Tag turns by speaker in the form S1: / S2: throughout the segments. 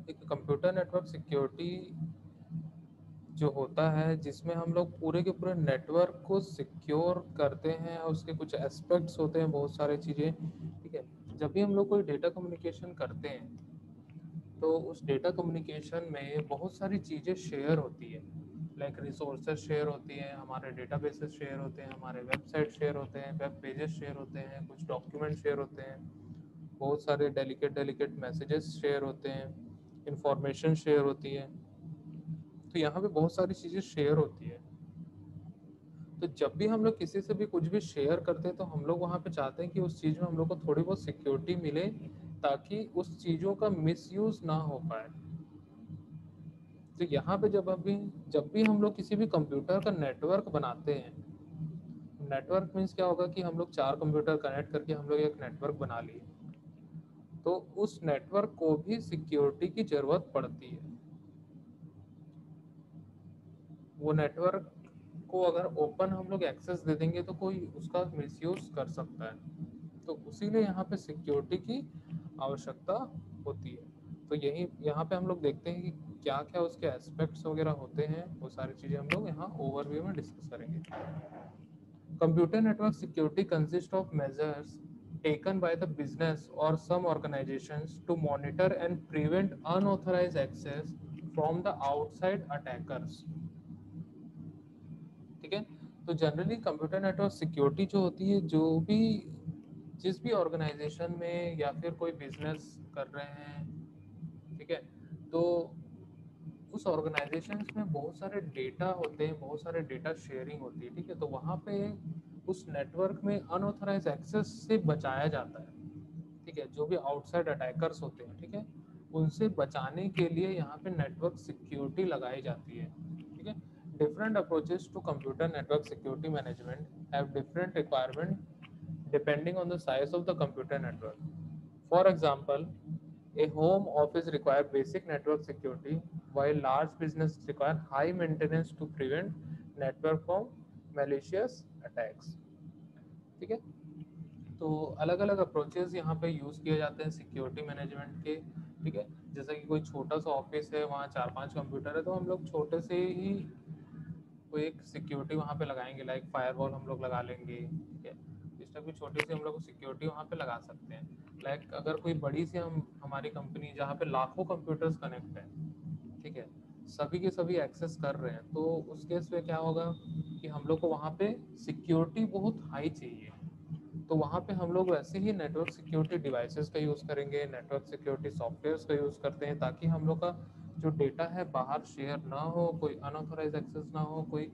S1: एक computer network security जो होता है, जिसमें हम लोग पूरे के पूरे नेटवर्क को सिक्योर करते हैं और उसके कुछ एस्पेक्ट्स होते हैं, बहुत सारी चीज़ें। ठीक है, जब भी हम लोग कोई डेटा कम्युनिकेशन करते हैं तो उस डेटा कम्युनिकेशन में बहुत सारी चीज़ें शेयर होती है। लाइक रिसोर्सेज शेयर होती हैं, हमारे डेटाबेसेस शेयर होते हैं, हमारे वेबसाइट शेयर होते हैं, वेब पेजेस शेयर होते हैं, कुछ डॉक्यूमेंट शेयर होते हैं, बहुत सारे डेलिकेट डेलिकेट मैसेजेस शेयर होते हैं, इंफॉर्मेशन शेयर होती है। तो यहाँ पे बहुत सारी चीज़ें शेयर होती है। तो जब भी हम लोग किसी से भी कुछ भी शेयर करते हैं तो हम लोग वहाँ पे चाहते हैं कि उस चीज़ में हम लोग को थोड़ी बहुत सिक्योरिटी मिले, ताकि उस चीज़ों का मिसयूज ना हो पाए। तो यहाँ पे जब भी हम लोग किसी भी कंप्यूटर का नेटवर्क बनाते हैं, नेटवर्क मीन्स क्या होगा कि हम लोग चार कंप्यूटर कनेक्ट करके हम लोग एक नेटवर्क बना लिए, तो उस नेटवर्क को भी सिक्योरिटी की जरूरत पड़ती है। वो नेटवर्क को अगर ओपन हम लोग एक्सेस दे देंगे तो कोई उसका मिसयूज कर सकता है। तो उसीलिए यहाँ पे सिक्योरिटी की आवश्यकता होती है। तो यही यहाँ पे हम लोग देखते हैं कि क्या क्या उसके एस्पेक्ट्स वगैरह होते हैं, वो सारी चीज़ें हम लोग यहाँ ओवरव्यू में डिस्कस करेंगे। Computer network security consists of measures taken by the business or some organizations to monitor and prevent unauthorized access from the outside attackers। ठीक है, तो जनरली कंप्यूटर नेटवर्क सिक्योरिटी जो होती है, जो भी जिस भी ऑर्गेनाइजेशन में या फिर कोई बिजनेस कर रहे हैं, ठीक है, तो उस ऑर्गेनाइजेशन में बहुत सारे डेटा होते हैं, बहुत सारे डेटा शेयरिंग होती है। ठीक है, तो वहाँ पे उस नेटवर्क में अनऑथराइज एक्सेस से बचाया जाता है। ठीक है, जो भी आउटसाइड अटैकर्स होते हैं, ठीक है, उनसे बचाने के लिए यहाँ पे नेटवर्क सिक्योरिटी लगाई जाती है। ठीक है, different approaches to computer network security management have different requirement depending on the size of the computer network. For example, a home office requires basic network security, while large businesses require high maintenance to prevent network from malicious attacks। ठीक है, तो अलग अलग approaches यहाँ पे use किए जाते हैं सिक्योरिटी मैनेजमेंट के। ठीक है, जैसे कि कोई छोटा सा ऑफिस है, वहाँ चार पांच कंप्यूटर है, तो हम लोग छोटे से ही कोई एक सिक्योरिटी वहाँ पे लगाएंगे, लाइक फायरवॉल हम लोग लगा लेंगे। ठीक है, इस टाइप की छोटी सी हम लोग सिक्योरिटी वहाँ पे लगा सकते हैं। लाइक अगर कोई बड़ी सी हमारी कंपनी जहाँ पे लाखों कंप्यूटर्स कनेक्ट है, ठीक है, सभी के सभी एक्सेस कर रहे हैं, तो उस केस में क्या होगा कि हम लोग को वहाँ पे सिक्योरिटी बहुत हाई चाहिए। तो वहाँ पे हम लोग वैसे ही नेटवर्क सिक्योरिटी डिवाइसेस का यूज़ करेंगे, नेटवर्क सिक्योरिटी सॉफ्टवेयर्स का यूज़ करते हैं, ताकि हम लोग का जो डेटा है बाहर शेयर ना हो, कोई अनऑथराइज एक्सेस ना हो, कोई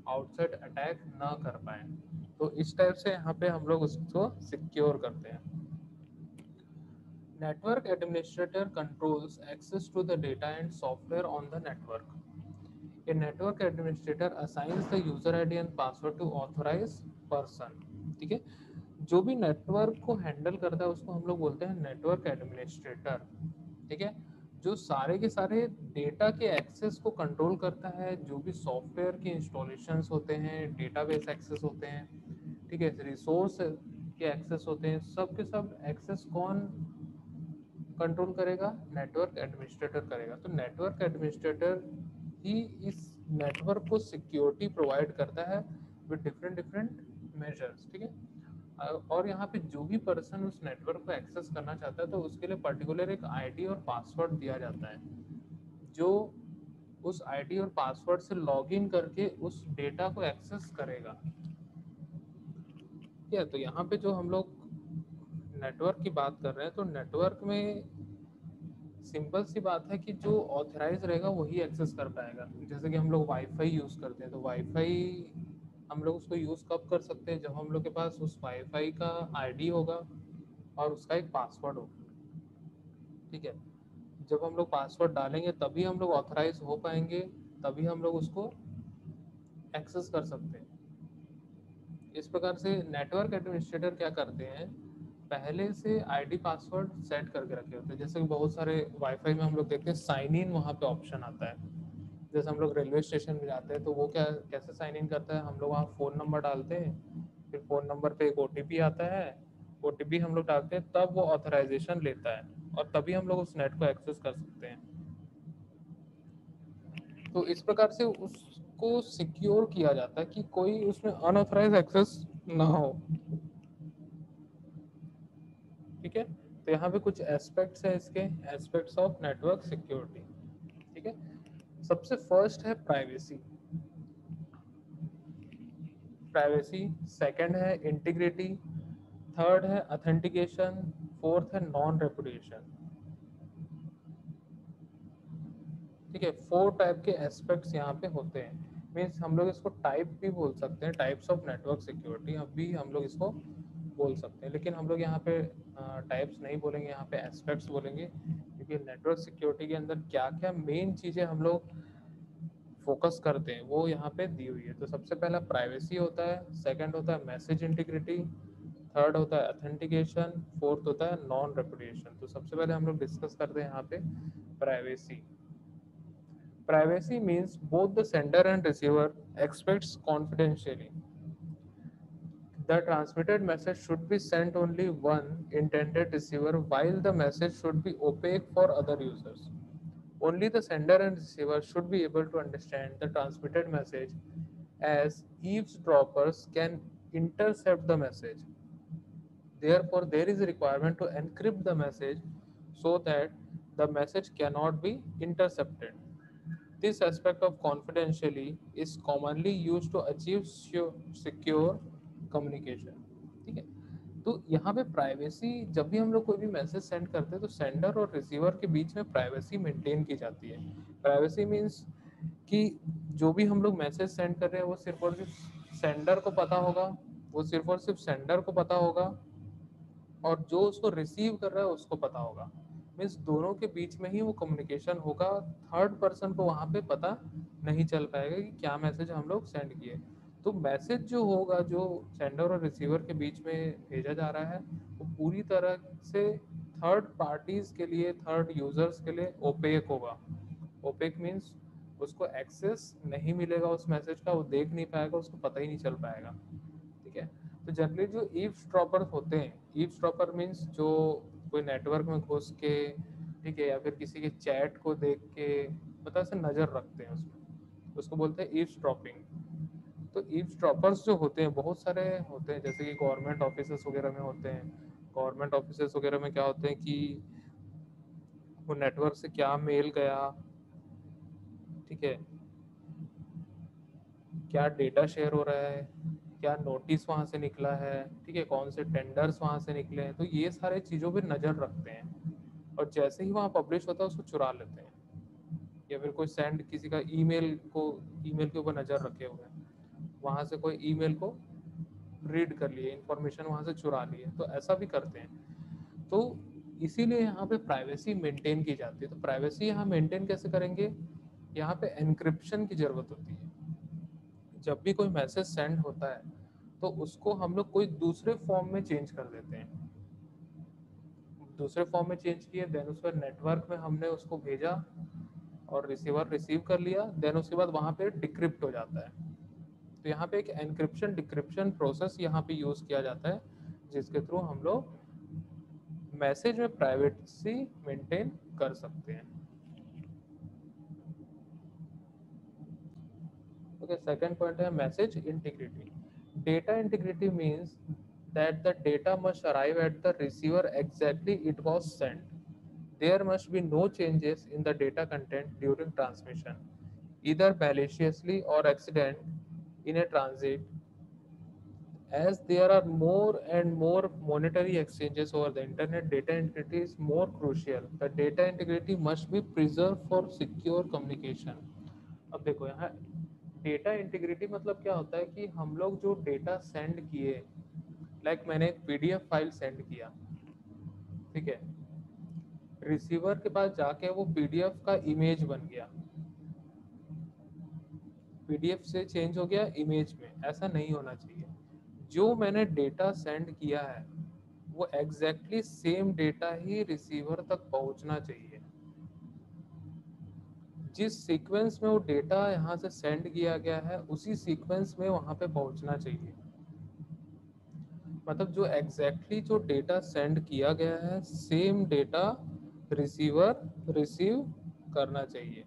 S1: आउटसाइड अटैक ना कर पाए। तो इस टाइप से यहाँ पे हम लोग उसको सिक्योर करते हैं। Network administrator controls access to the data and software on the network. A network administrator assigns the user ID and password to authorized person। ठीक है, जो भी नेटवर्क को हैंडल करता है उसको हम लोग बोलते हैं नेटवर्क एडमिनिस्ट्रेटर। ठीक है, जो सारे के सारे डेटा के एक्सेस को कंट्रोल करता है, जो भी सॉफ्टवेयर के इंस्टॉलेशंस होते हैं, डेटाबेस एक्सेस होते हैं, ठीक है, रिसोर्स के एक्सेस होते हैं, सब के सब एक्सेस कौन कंट्रोल करेगा? नेटवर्क एडमिनिस्ट्रेटर करेगा। तो नेटवर्क एडमिनिस्ट्रेटर ही इस नेटवर्क को सिक्योरिटी प्रोवाइड करता है विद डिफरेंट डिफरेंट मेजर्स। ठीक है, और यहाँ पे जो भी पर्सन उस नेटवर्क को एक्सेस करना चाहता है तो उसके लिए पर्टिकुलर एक आईडी और पासवर्ड दिया जाता है, जो उस आईडी और पासवर्ड से लॉगिन करके उस डेटा को एक्सेस करेगा। ठीक है, तो यहाँ पे जो हम लोग नेटवर्क की बात कर रहे हैं, तो नेटवर्क में सिंपल सी बात है कि जो ऑथराइज रहेगा वही एक्सेस कर पाएगा। जैसे कि हम लोग वाईफाई यूज़ करते हैं, तो वाईफाई हम लोग उसको यूज़ कब कर सकते हैं? जब हम लोग के पास उस वाईफाई का आईडी होगा और उसका एक पासवर्ड होगा। ठीक है, जब हम लोग पासवर्ड डालेंगे तभी हम लोग ऑथराइज हो पाएंगे, तभी हम लोग उसको एक्सेस कर सकते हैं। इस प्रकार से नेटवर्क एडमिनिस्ट्रेटर क्या करते हैं, पहले से आईडी पासवर्ड सेट करके रखे होते हैं। जैसे कि बहुत सारे वाईफाई में हम लोग देखते हैं साइन इन वहाँ पे ऑप्शन आता है। जैसे हम लोग रेलवे स्टेशन में जाते हैं तो वो क्या कैसे साइन इन करता है, हम लोग वहाँ फ़ोन नंबर डालते हैं, फिर फ़ोन नंबर पे एक ओटीपी आता है, ओटीपी हम लोग डालते हैं, तब वो ऑथराइजेशन लेता है और तभी हम लोग उस नेट को एक्सेस कर सकते हैं। तो इस प्रकार से उसको सिक्योर किया जाता है कि कोई उसमें अनऑथराइज एक्सेस ना हो। ठीक है, तो यहाँ पे कुछ एस्पेक्ट्स है इसके, एस्पेक्ट्स ऑफ नेटवर्क सिक्योरिटी। ठीक है, सबसे फर्स्ट है प्राइवेसी। प्राइवेसी, सेकंड है इंटीग्रिटी, थर्ड है ऑथेंटिकेशन, फोर्थ है नॉन रेपुडिएशन। ठीक है, 4 टाइप के एस्पेक्ट्स यहाँ पे होते हैं। मीन्स हम लोग इसको टाइप भी बोल सकते हैं, टाइप्स ऑफ नेटवर्क सिक्योरिटी अभी हम लोग इसको बोल सकते हैं, लेकिन हम लोग यहाँ पे टाइप्स नहीं बोलेंगे, यहाँ पे एस्पेक्ट्स बोलेंगे, क्योंकि नेटवर्क सिक्योरिटी के अंदर क्या क्या मेन चीज़ें हम लोग फोकस करते हैं वो यहाँ पे दी हुई है। तो सबसे पहला प्राइवेसी होता है, सेकंड होता है मैसेज इंटीग्रिटी, थर्ड होता है ऑथेंटिकेशन, फोर्थ होता है नॉन रेपुडिएशन। तो सबसे पहले हम लोग डिस्कस करते हैं यहाँ पे privacy. Privacy means both the sender and receiver expects confidentially. The transmitted message should be sent only one intended receiver, while the message should be opaque for other users. Only the sender and receiver should be able to understand the transmitted message, as eavesdroppers can intercept the message. Therefore, there is a requirement to encrypt the message so that the message cannot be intercepted. This aspect of confidentiality is commonly used to achieve secure communication. ठीक है, तो यहाँ पे privacy, जब भी हम लोग कोई भी मैसेज सेंड करते हैं तो सेंडर और रिसीवर के बीच में प्राइवेसी मेंटेन की जाती है। प्राइवेसी मीन्स कि जो भी हम लोग मैसेज सेंड कर रहे हैं वो सिर्फ और सिर्फ सेंडर को पता होगा, वो सिर्फ और सिर्फ सेंडर को पता होगा, और जो उसको रिसीव कर रहा है उसको पता होगा। मीन्स दोनों के बीच में ही वो कम्युनिकेशन होगा, थर्ड पर्सन को वहाँ पे पता नहीं चल पाएगा कि क्या मैसेज हम लोग सेंड किए। तो मैसेज जो होगा, जो सेंडर और रिसीवर के बीच में भेजा जा रहा है, वो पूरी तरह से थर्ड पार्टीज के लिए, थर्ड यूजर्स के लिए ओपेक होगा। ओपेक मीन्स उसको एक्सेस नहीं मिलेगा उस मैसेज का, वो देख नहीं पाएगा, उसको पता ही नहीं चल पाएगा। ठीक है, तो जनरली जो ईव्सड्रॉपर होते हैं, ईव्सड्रॉपर मीन्स जो कोई नेटवर्क में घुस के, ठीक है, या फिर किसी के चैट को देख के मतलब से नज़र रखते हैं उसमें, उसको बोलते हैं ईव्सड्रॉपिंग। तो ईव्सड्रॉपर्स जो होते हैं बहुत सारे होते हैं, जैसे कि गवर्नमेंट ऑफिसेस वगैरह में होते हैं। गवर्नमेंट ऑफिसेस वगैरह में क्या होते हैं कि वो नेटवर्क से क्या मेल गया, ठीक है, क्या डेटा शेयर हो रहा है, क्या नोटिस वहाँ से निकला है, ठीक है, कौन से टेंडर्स वहाँ से निकले हैं, तो ये सारे चीज़ों पे नज़र रखते हैं। और जैसे ही वहाँ पब्लिश होता है उसको चुरा लेते हैं, या फिर कोई सेंड किसी का ईमेल को, ईमेल के ऊपर नज़र रखे हुए हैं, वहाँ से कोई ईमेल को रीड कर लिए, इंफॉर्मेशन वहाँ से चुरा लिए, तो ऐसा भी करते हैं। तो इसीलिए यहाँ पे प्राइवेसी मेंटेन की जाती है। तो प्राइवेसी यहाँ मेंटेन कैसे करेंगे, यहाँ पे एनक्रिप्शन की ज़रूरत होती है। जब भी कोई मैसेज सेंड होता है तो उसको हम लोग कोई दूसरे फॉर्म में चेंज कर देते हैं, दूसरे फॉर्म में चेंज किए, देन उस पर नेटवर्क में हमने उसको भेजा और रिसीवर रिसीव कर लिया, देन उसके बाद वहाँ पे डिक्रिप्ट हो जाता है। तो यहाँ पे एक एनक्रिप्शन डिक्रिप्शन प्रोसेस यहाँ पे यूज़ किया जाता है, जिसके थ्रू हम लोग मैसेज में प्राइवेसी मेंटेन कर सकते हैं। ओके, सेकंड पॉइंट है message integrity. Data integrity means that the data must arrive at the receiver exactly it was sent. There must be no changes in the data content during transmission, either maliciously or accident in a transit. As there are more and more monetary exchanges over the internet, data integrity is more crucial. The data integrity must be preserved for secure communication. अब देखो यहाँ data integrity मतलब क्या होता है कि हम लोग जो डेटा सेंड किए, लाइक मैंने एक पीडीएफ फाइल सेंड किया, ठीक है, रिसीवर के पास जाके वो पीडीएफ का इमेज बन गया, पीडीएफ से चेंज हो गया इमेज में, ऐसा नहीं होना चाहिए। जो मैंने डेटा सेंड किया है वो एग्जैक्टली सेम डेटा ही रिसीवर तक पहुंचना चाहिए। जिस सीक्वेंस में वो डेटा यहाँ से सेंड किया गया है उसी सीक्वेंस में वहाँ पे पहुंचना चाहिए। मतलब जो एग्जैक्टली जो डेटा सेंड किया गया है सेम डेटा रिसीवर रिसीव करना चाहिए।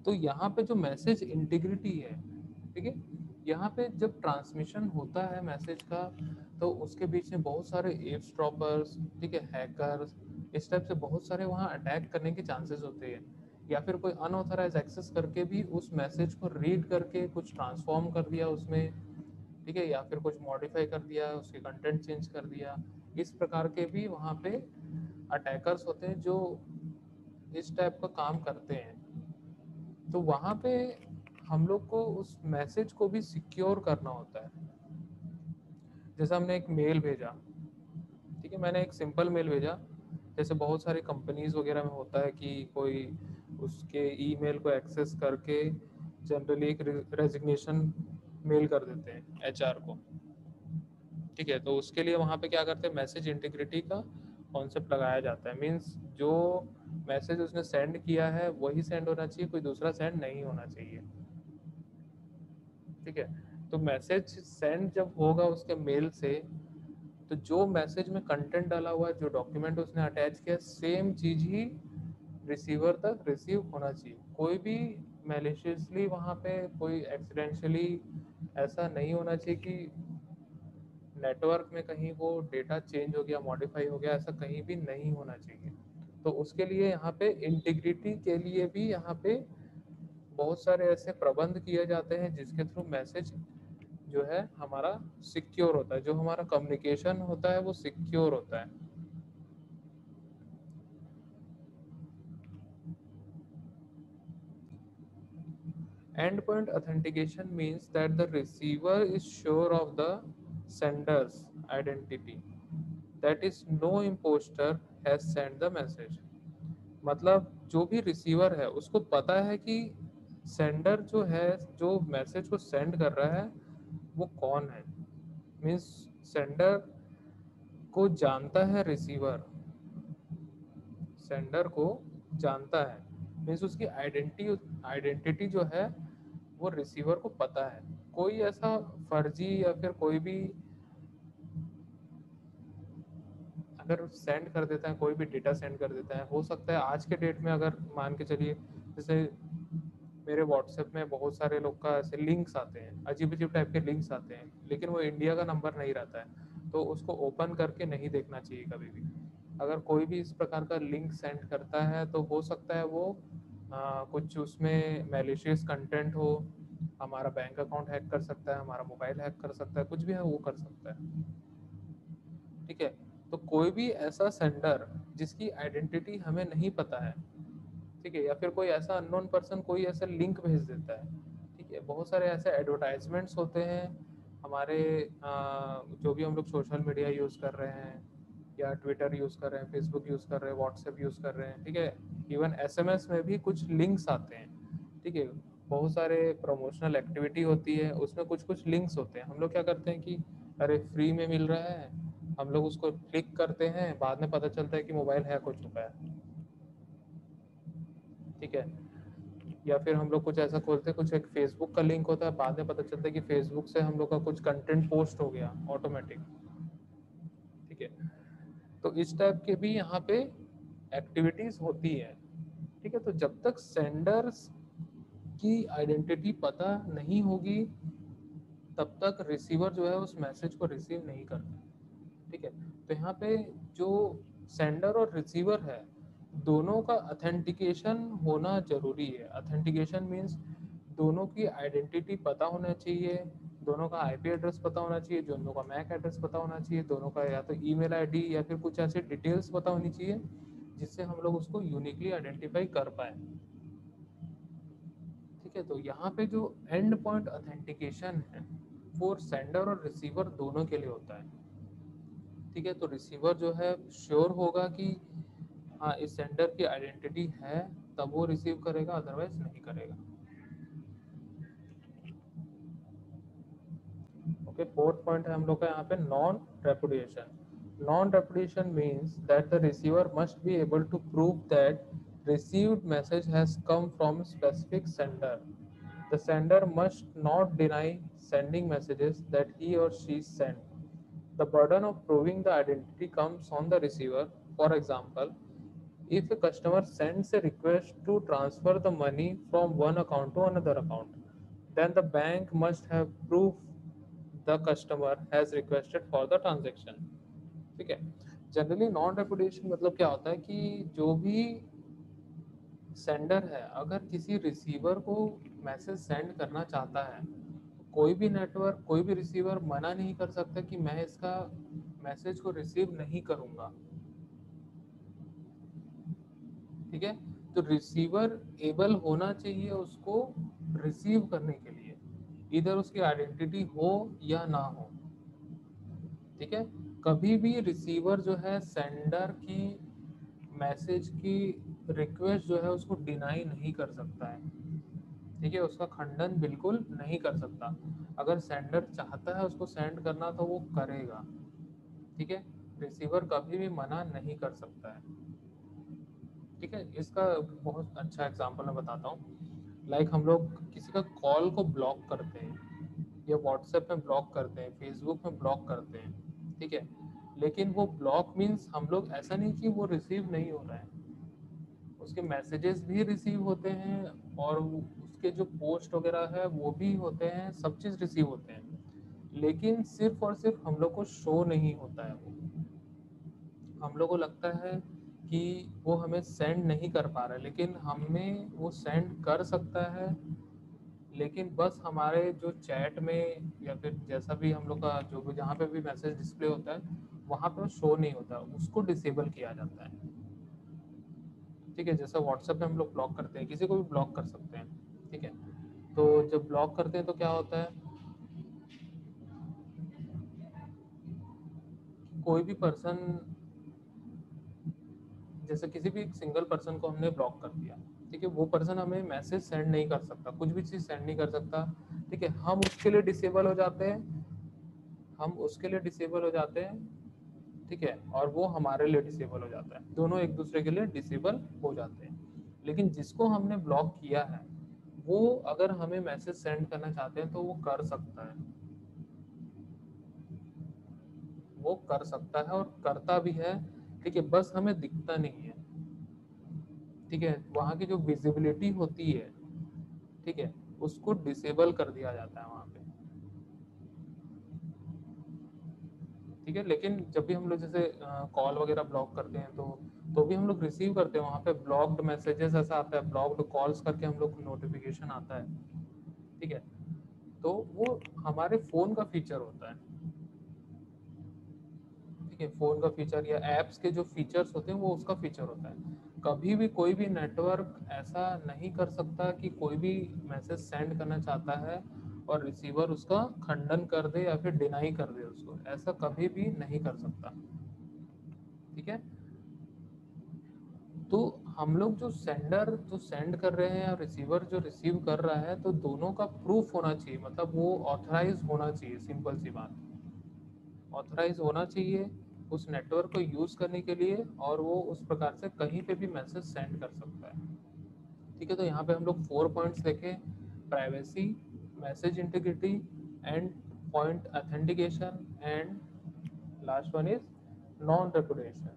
S1: तो यहाँ पे जो मैसेज इंटीग्रिटी है, ठीक है, यहाँ पे जब ट्रांसमिशन होता है मैसेज का, तो उसके बीच में बहुत सारे एवस्ट्रॉपर्स, ठीक है, हैकर्स, इस टाइप से बहुत सारे वहाँ अटैक करने के चांसेस होते हैं, या फिर कोई अनऑथराइज एक्सेस करके भी उस मैसेज को रीड करके कुछ ट्रांसफॉर्म कर दिया उसमें, ठीक है, या फिर कुछ मॉडिफाई कर दिया, उसके कंटेंट चेंज कर दिया। इस प्रकार के भी वहाँ पे अटैकर्स होते हैं जो इस टाइप का काम करते हैं। तो वहाँ पे हम लोग को उस मैसेज को भी सिक्योर करना होता है। जैसे हमने एक मेल भेजा, ठीक है, मैंने एक सिंपल मेल भेजा, जैसे बहुत सारी कंपनीज वगैरह में होता है कि कोई उसके ईमेल को एक्सेस करके जनरली एक रेजिग्नेशन मेल कर देते हैं एचआर को, ठीक है। तो उसके लिए वहाँ पे क्या करते हैं, मैसेज इंटीग्रिटी का कॉन्सेप्ट लगाया जाता है। मीन्स जो मैसेज उसने सेंड किया है वही सेंड होना चाहिए, कोई दूसरा सेंड नहीं होना चाहिए, ठीक है। तो मैसेज सेंड जब होगा उसके मेल से, तो जो मैसेज में कंटेंट डाला हुआ है, जो डॉक्यूमेंट उसने अटैच किया, सेम चीज ही रिसीवर तक रिसीव होना चाहिए। कोई भी मैलिशियसली वहाँ पे कोई एक्सीडेंशियली ऐसा नहीं होना चाहिए कि नेटवर्क में कहीं वो डेटा चेंज हो गया, मॉडिफाई हो गया, ऐसा कहीं भी नहीं होना चाहिए। तो उसके लिए यहाँ पे इंटीग्रिटी के लिए भी यहाँ पे बहुत सारे ऐसे प्रबंध किए जाते हैं जिसके थ्रू मैसेज जो है हमारा सिक्योर होता है, जो हमारा कम्युनिकेशन होता है वो सिक्योर होता है। Endpoint authentication means that the receiver is sure of the sender's identity. That is, no imposter has sent the message. मतलब जो भी रिसीवर है उसको पता है कि सेंडर जो है, जो मैसेज को सेंड कर रहा है वो कौन है। मीन्स सेंडर को जानता है रिसीवर, सेंडर को जानता है, मीन्स उसकी आइडेंटिटी जो है वो रिसीवर को पता है। कोई ऐसा फर्जी या फिर कोई भी अगर सेंड कर देता है, कोई भी डेटा सेंड कर देता है, हो सकता है आज के डेट में अगर मान के चलिए, जैसे मेरे व्हाट्सएप में बहुत सारे लोग का ऐसे लिंक्स आते हैं, अजीब अजीब टाइप के लिंक्स आते हैं, लेकिन वो इंडिया का नंबर नहीं रहता है, तो उसको ओपन करके नहीं देखना चाहिए कभी भी। अगर कोई भी इस प्रकार का लिंक सेंड करता है तो हो सकता है वो कुछ उसमें मैलिशियस कंटेंट हो, हमारा बैंक अकाउंट हैक कर सकता है, हमारा मोबाइल हैक कर सकता है, कुछ भी है वो कर सकता है, ठीक है। तो कोई भी ऐसा सेंडर जिसकी आइडेंटिटी हमें नहीं पता है, ठीक है, या फिर कोई ऐसा अननोन पर्सन कोई ऐसा लिंक भेज देता है, ठीक है, बहुत सारे ऐसे एडवर्टाइजमेंट्स होते हैं हमारे जो भी हम लोग सोशल मीडिया यूज़ कर रहे हैं, या ट्विटर यूज़ कर रहे हैं, फेसबुक यूज़ कर रहे हैं, व्हाट्सएप यूज़ कर रहे हैं, ठीक है, इवन एसएमएस में भी कुछ लिंक्स आते हैं, ठीक है। बहुत सारे प्रमोशनल एक्टिविटी होती है, उसमें कुछ कुछ लिंक्स होते हैं, हम लोग क्या करते हैं कि अरे फ्री में मिल रहा है, हम लोग उसको क्लिक करते हैं, बाद में पता चलता है कि मोबाइल हैक हो चुका है, ठीक है। या फिर हम लोग कुछ ऐसा खोलते हैं, कुछ एक फेसबुक का लिंक होता है, बाद में पता चलता है कि फेसबुक से हम लोग का कुछ कंटेंट पोस्ट हो गया ऑटोमेटिक, ठीक है। तो इस टाइप के भी यहाँ पे एक्टिविटीज होती है, ठीक है। तो जब तक सेंडर्स की आइडेंटिटी पता नहीं होगी तब तक रिसीवर जो है उस मैसेज को रिसीव नहीं करता, ठीक है। तो यहाँ पे जो सेंडर और रिसीवर है दोनों का अथेंटिकेशन होना जरूरी है। अथेंटिकेशन मीन्स दोनों की आइडेंटिटी पता होना चाहिए, दोनों का आईपी एड्रेस पता होना चाहिए, दोनों का मैक एड्रेस पता होना चाहिए, दोनों का या तो ईमेल आईडी या फिर कुछ ऐसी डिटेल्स पता होनी चाहिए जिससे हम लोग उसको यूनिकली आइडेंटिफाई कर पाए, ठीक है। तो यहाँ पे जो एंड पॉइंट अथेंटिकेशन है वो सेंडर और रिसीवर दोनों के लिए होता है, ठीक है। तो रिसीवर जो है श्योर होगा कि हाँ इस सेंडर की आइडेंटिटी है, तब वो रिसीव करेगा, अदरवाइज नहीं करेगा। ओके, फोर्थ पॉइंट है हम लोग का यहाँ पे non repudiation. Non repudiation means that the receiver must be able to prove that received message has come from specific sender. The sender must not deny sending messages that he or she sent. The burden of proving the identity comes on the receiver. For example, if a customer sends a request to transfer the money from one account to another account, then the bank must have proof the customer has requested for the transaction. ठीक है। Generally non reputation मतलब क्या होता है कि जो भी sender है अगर किसी रिसीवर को मैसेज सेंड करना चाहता है, कोई भी नेटवर्क कोई भी रिसीवर मना नहीं कर सकता कि मैं इसका मैसेज को रिसीव नहीं करूंगा। ठीक है। तो रिसीवर एबल होना चाहिए उसको रिसीव करने के लिए, इधर उसकी आइडेंटिटी हो या ना हो। ठीक है। कभी भी रिसीवर जो है सेंडर की मैसेज की रिक्वेस्ट जो है उसको डिनाई नहीं कर सकता है। ठीक है, उसका खंडन बिल्कुल नहीं कर सकता। अगर सेंडर चाहता है उसको सेंड करना तो वो करेगा। ठीक है। रिसीवर कभी भी मना नहीं कर सकता है। ठीक है। इसका बहुत अच्छा एग्जांपल मैं बताता हूँ। लाइक हम लोग किसी का कॉल को ब्लॉक करते हैं या व्हाट्सएप में ब्लॉक करते हैं, फेसबुक में ब्लॉक करते हैं। ठीक है। लेकिन वो ब्लॉक मीन्स हम लोग ऐसा नहीं कि वो रिसीव नहीं हो रहा है, उसके मैसेजेस भी रिसीव होते हैं और उसके जो पोस्ट वगैरह है वो भी होते हैं, सब चीज़ रिसीव होते हैं। लेकिन सिर्फ और सिर्फ हम लोग को शो नहीं होता है वो। हम लोग को लगता है कि वो हमें सेंड नहीं कर पा रहा है, लेकिन हमें वो सेंड कर सकता है। लेकिन बस हमारे जो चैट में या फिर जैसा भी हम लोग का जो भी जहाँ पे भी मैसेज डिस्प्ले होता है वहाँ पे वो शो नहीं होता, उसको डिसेबल किया जाता है। ठीक है। जैसा व्हाट्सएप पे हम लोग ब्लॉक करते हैं, किसी को भी ब्लॉक कर सकते हैं। ठीक है। तो जब ब्लॉक करते हैं तो क्या होता है, कोई भी पर्सन, जैसे किसी भी एक सिंगल पर्सन को हमने ब्लॉक कर दिया, ठीक है, वो पर्सन हमें मैसेज सेंड नहीं कर सकता, कुछ भी चीज़ सेंड नहीं कर सकता। ठीक है। हम उसके लिए डिसेबल हो जाते हैं, हम उसके लिए डिसेबल हो जाते हैं। ठीक है। और वो हमारे लिए डिसेबल हो जाता है, दोनों एक दूसरे के लिए डिसेबल हो जाते हैं। लेकिन जिसको हमने ब्लॉक किया है वो अगर हमें मैसेज सेंड करना चाहते हैं तो वो कर सकता है, वो कर सकता है और करता भी है। ठीक है। बस हमें दिखता नहीं है। ठीक है। वहाँ की जो विजिबिलिटी होती है, ठीक है, उसको डिसेबल कर दिया जाता है वहाँ पे। ठीक है। लेकिन जब भी हम लोग जैसे कॉल वगैरह ब्लॉक करते हैं तो भी हम लोग रिसीव करते हैं, वहाँ पे ब्लॉक्ड मैसेजेस ऐसा आता है, ब्लॉक्ड कॉल्स करके हम लोग को नोटिफिकेशन आता है। ठीक है। तो वो हमारे फ़ोन का फीचर होता है। ठीक है। फ़ोन का फीचर या ऐप्स के जो फीचर्स होते हैं वो उसका फीचर होता है। कभी भी कोई भी नेटवर्क ऐसा नहीं कर सकता कि कोई भी मैसेज सेंड करना चाहता है और रिसीवर उसका खंडन कर दे या फिर डिनाई कर दे उसको, ऐसा कभी भी नहीं कर सकता। ठीक है। तो हम लोग जो सेंडर जो सेंड कर रहे हैं और रिसीवर जो रिसीव कर रहा है, तो दोनों का प्रूफ होना चाहिए, मतलब वो ऑथराइज होना चाहिए, सिंपल सी बात। ऑथराइज होना चाहिए उस नेटवर्क को यूज़ करने के लिए और वो उस प्रकार से कहीं पे भी मैसेज सेंड कर सकता है। ठीक है। तो यहाँ पे हम लोग 4 पॉइंट्स देखे, privacy, message integrity, and point authentication, and last one is non reputation.